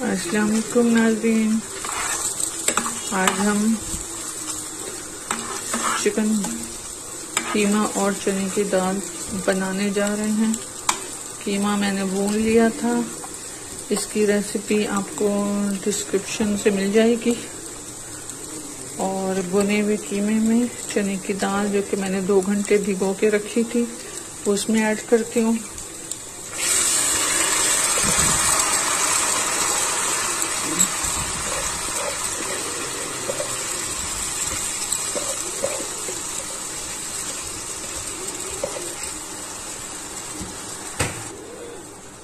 अस्सलाम वालेकुम नाज़रीन। आज हम चिकन कीमा और चने की दाल बनाने जा रहे हैं। कीमा मैंने भून लिया था, इसकी रेसिपी आपको डिस्क्रिप्शन से मिल जाएगी। और भुने हुए कीमे में चने की दाल जो कि मैंने 2 घंटे भिगो के रखी थी उसमें ऐड करती हूँ।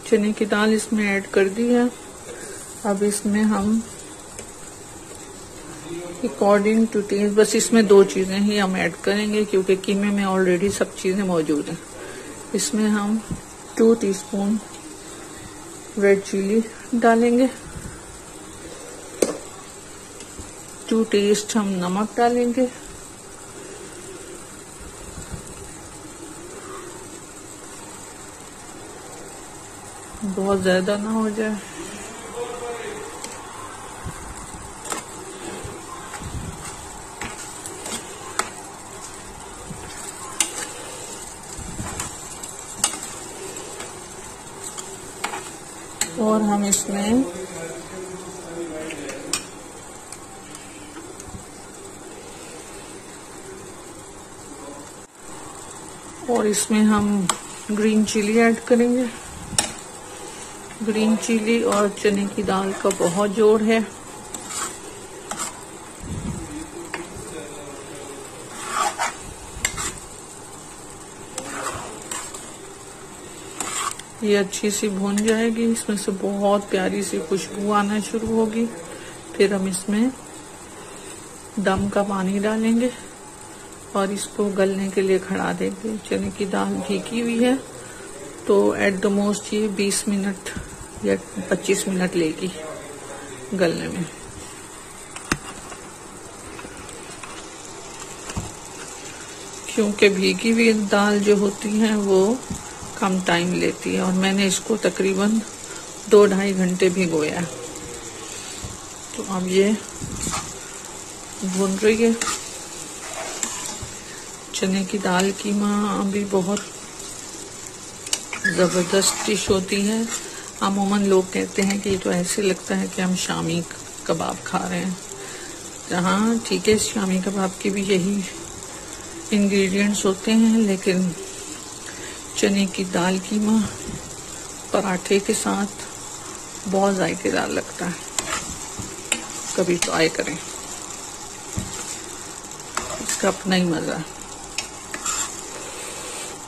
चने की दाल इसमें ऐड कर दी है। अब इसमें हम अकॉर्डिंग टू टेस्ट, बस इसमें 2 चीजें ही हम ऐड करेंगे क्योंकि कीमे में ऑलरेडी सब चीजें मौजूद हैं। इसमें हम 2 टीस्पून रेड चिली डालेंगे, 2 टेस्ट हम नमक डालेंगे, बहुत ज्यादा ना हो जाए। और हम इसमें हम ग्रीन चिली ऐड करेंगे। ग्रीन चिली और चने की दाल का बहुत जोड़ है। ये अच्छी सी भून जाएगी, इसमें से बहुत प्यारी सी खुशबू आना शुरू होगी। फिर हम इसमें दम का पानी डालेंगे और इसको गलने के लिए खड़ा देंगे। चने की दाल भीगी हुई है तो एट द मोस्ट ये 20 मिनट या 25 मिनट लेगी गलने में। क्योंकि भीगी हुई दाल जो होती है वो कम टाइम लेती है और मैंने इसको तकरीबन 2-2.5 घंटे भिगोया है। तो अब ये भुन रही है। चने की दाल कीमा अभी बहुत जबरदस्त डिश होती है। अमूमन लोग कहते हैं कि तो ऐसे लगता है कि हम शामी कबाब खा रहे हैं। जहाँ ठीक है, शामी कबाब के भी यही इंग्रेडिएंट्स होते हैं, लेकिन चने की दाल कीमा पराठे के साथ बहुत जायकेदार लगता है। कभी ट्राई करें, इसका अपना ही मजा है।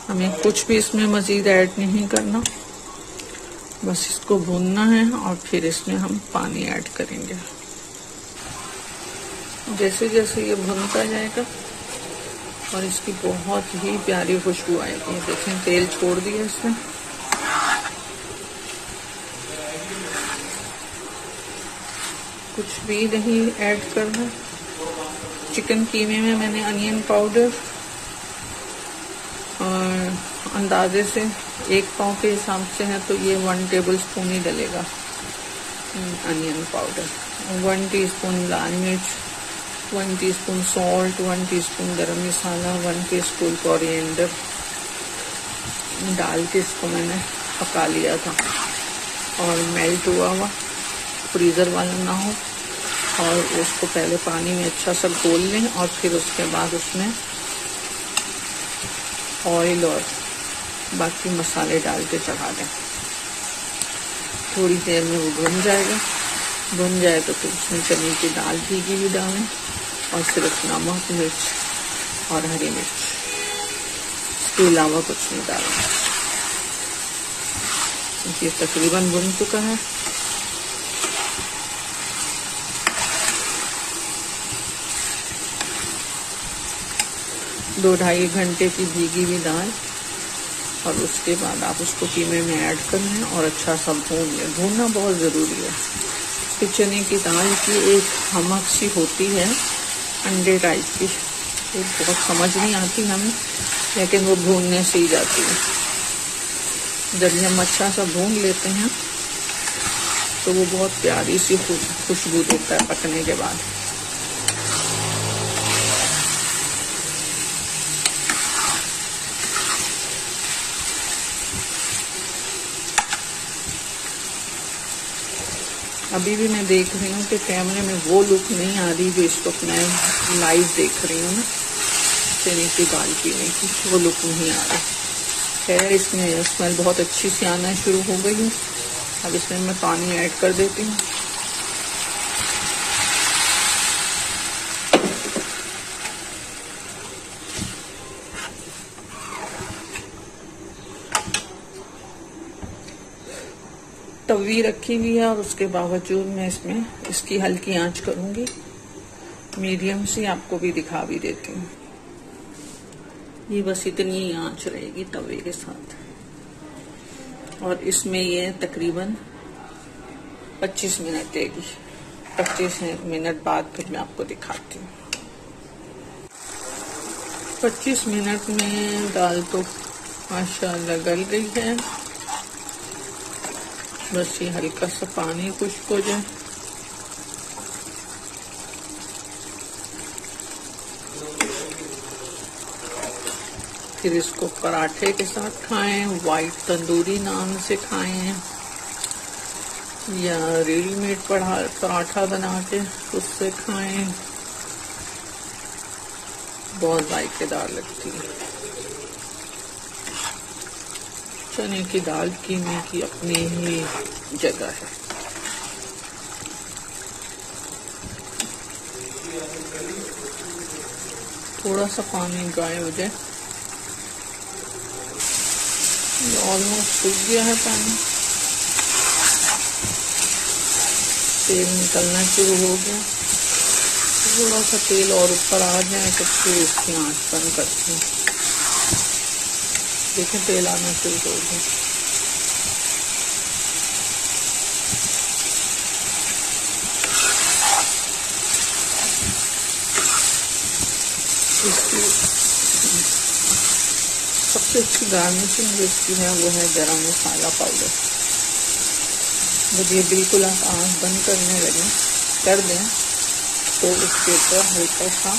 हमें कुछ भी इसमें मजीद ऐड नहीं करना, बस इसको भूनना है और फिर इसमें हम पानी ऐड करेंगे। जैसे जैसे ये भुनता जाएगा और इसकी बहुत ही प्यारी खुशबू आएगी। देखें तेल छोड़ दिया इसने। कुछ भी नहीं ऐड करना। चिकन कीमे में मैंने अनियन पाउडर और अंदाजे से 1 पाव के हिसाब से है तो ये 1 टेबल स्पून ही डलेगा अनियन पाउडर। 1 टीस्पून लाल मिर्च, 1 टीस्पून सॉल्ट, 1 टीस्पून गरम मसाला, 1 टीस्पून कोरिएंडर डाल के इसको मैंने पका लिया था। और मेल्ट हुआ फ्रीजर वाला ना हो, और उसको पहले पानी में अच्छा सा घोल लें और फिर उसके बाद उसमें ऑयल और बाकी मसाले डाल के चढ़ा दें। थोड़ी देर में वो भुन जाएगा। भुन जाए तो फिर उसमें चने की दाल भीगी हुई डालें और सिर्फ नमक, मिर्च और हरी मिर्च, इसके अलावा कुछ नहीं डालना। ये तकरीबन भुन चुका है। दो 2.5 घंटे की भीगी हुई दाल, और उसके बाद आप उसको कीमे में ऐड कर लें और अच्छा सा भून लें। भूनना बहुत ज़रूरी है। फिर चने की दाल की एक हमक सी होती है अंडे टाइप की, तो बहुत समझ नहीं आती हमें, लेकिन वो भूनने से ही जाती है। जब हम अच्छा सा भून लेते हैं तो तो वो बहुत प्यारी सी खुशबू देता है पकने के बाद। अभी भी मैं देख रही हूँ कि कैमरे में वो लुक नहीं आ रही जो इस वक्त मैं लाइव देख रही हूँ ना, चने की दाल पीने की, वो लुक नहीं आ रहा है। इसमें स्मेल बहुत अच्छी सी आना शुरू हो गई है। अब इसमें मैं पानी ऐड कर देती हूँ। तवी रखी हुई है और उसके बावजूद मैं इसमें इसकी हल्की आंच करूंगी, मीडियम से आपको भी दिखा भी देती हूँ। ये बस इतनी ही आंच रहेगी तवे के साथ, और इसमें ये तकरीबन 25 मिनट लेगी। 25 मिनट बाद फिर मैं आपको दिखाती हूँ। 25 मिनट में दाल तो माशाल्लाह गल गई है। बस ये हल्का सा पानी खुश्क हो जाए। फिर इसको पराठे के साथ खाएं, वाइट तंदूरी नान से खाएं, या रेडीमेड पराठा बना के उससे खाएं, बहुत जायकेदार लगती है। चने की दाल कीमे की अपनी ही जगह है। थोड़ा सा पानी ड्राई हो जाए। ऑलमोस्ट सूख गया है पानी, तेल निकलना शुरू हो गया। थोड़ा सा तेल और ऊपर आ जाए तो फिर इसकी आंच बंद करती हूँ। देखें तेल आना शुरू हो गया। इसकी सबसे अच्छी गार्निशिंग जो इसकी है वो है गरम मसाला पाउडर। जब ये बिल्कुल आप आँच बंद करने लगे कर दें तो उसके ऊपर हल्का सा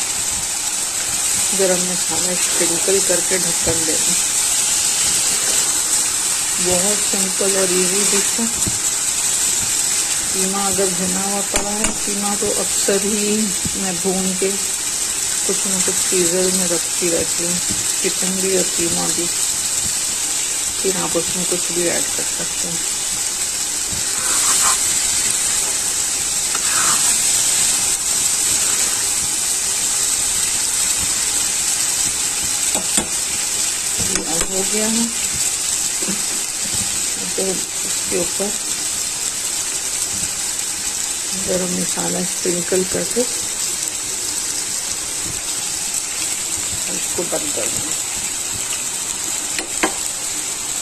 गरम मसाला स्प्रिंकल करके ढक्कन दे दें। बहुत सिंपल और इजी डिश है। कीमा अगर भुना हुआ पड़ा है, कीमा तो अक्सर ही मैं भून के कुछ न कुछ फ्रीजर में रखती रहती हूँ, चिकन भी और कीमा भी। फिर आप उसमें कुछ भी ऐड कर सकते हैं। हो गया है तो इसके ऊपर गरम मसाला स्प्रिंकल करके इसको बंद कर दें।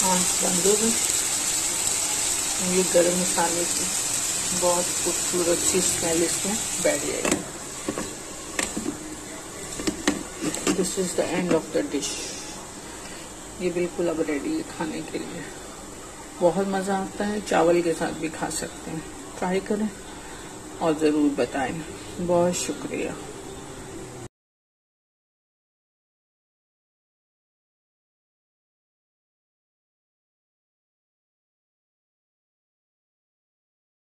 आँच बंद हो गई। ये गरम मसाले की बहुत खूबसूरत सी स्मेल इसमें बैठ जाएगी। This is the end of the dish. ये बिल्कुल अब रेडी है खाने के लिए। बहुत मज़ा आता है, चावल के साथ भी खा सकते हैं। ट्राई करें और ज़रूर बताएं। बहुत शुक्रिया।